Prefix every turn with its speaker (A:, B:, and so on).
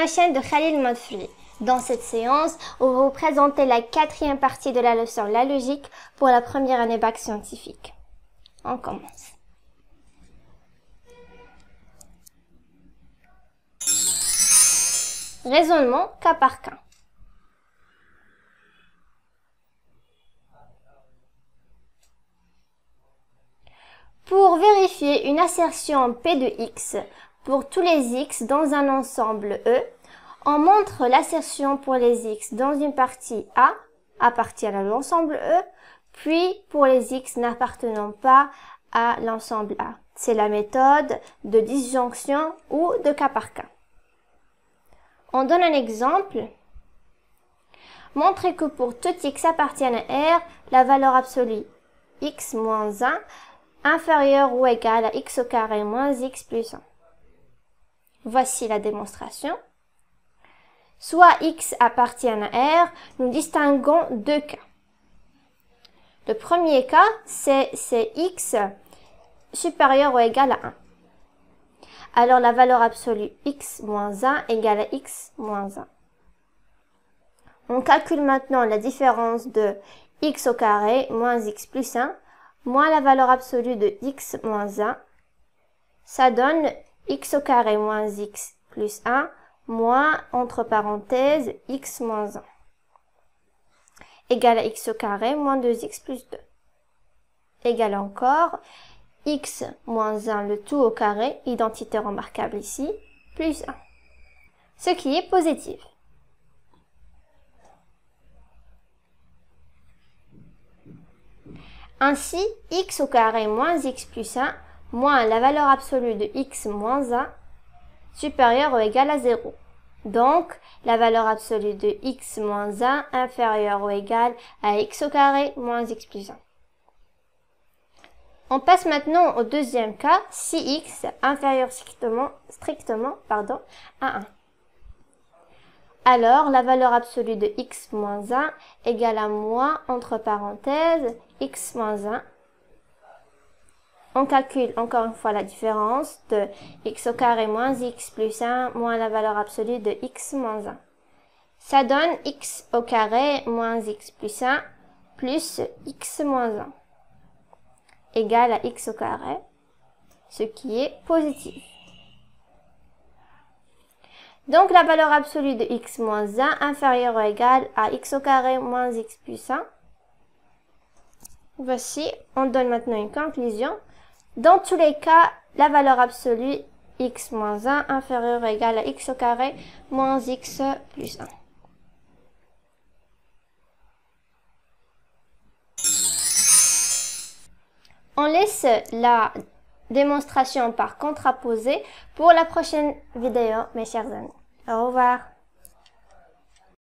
A: la chaîne de Khalil Madfri. Dans cette séance, on va vous présenter la 4e partie de la leçon La logique pour la première année bac scientifique. On commence. Raisonnement cas par cas. Pour vérifier une assertion P de x pour tous les x dans un ensemble E, on montre l'assertion pour les x dans une partie A appartient à l'ensemble E, puis pour les x n'appartenant pas à l'ensemble A. C'est la méthode de disjonction ou de cas par cas. On donne un exemple. Montrez que pour tout x appartiennent à R, la valeur absolue x moins 1 inférieure ou égale à x au carré moins x plus 1. Voici la démonstration. Soit x appartient à R, nous distinguons deux cas. Le premier cas, c'est x supérieur ou égal à 1. Alors la valeur absolue x moins 1 égale à x moins 1. On calcule maintenant la différence de x au carré moins x plus 1 moins la valeur absolue de x moins 1. Ça donne x au carré moins x plus 1 moins, entre parenthèses, x moins 1 égale à x au carré moins 2x plus 2 égale encore x moins 1 le tout au carré, identité remarquable ici, plus 1, ce qui est positif. Ainsi, x au carré moins x plus 1 moins la valeur absolue de x moins 1 supérieure ou égale à 0. Donc, la valeur absolue de x moins 1 inférieure ou égale à x au carré moins x plus 1. On passe maintenant au deuxième cas, si x inférieur strictement à 1. Alors, la valeur absolue de x moins 1 égale à moins, entre parenthèses, x moins 1. On calcule encore une fois la différence de x au carré moins x plus 1 moins la valeur absolue de x moins 1. Ça donne x au carré moins x plus 1 plus x moins 1 égale à x au carré, ce qui est positif. Donc la valeur absolue de x moins 1 inférieure ou égale à x au carré moins x plus 1. Voici, on donne maintenant une conclusion. Dans tous les cas, la valeur absolue x moins 1 inférieure ou égale à x au carré moins x plus 1. On laisse la démonstration par contraposé pour la prochaine vidéo, mes chers amis. Au revoir.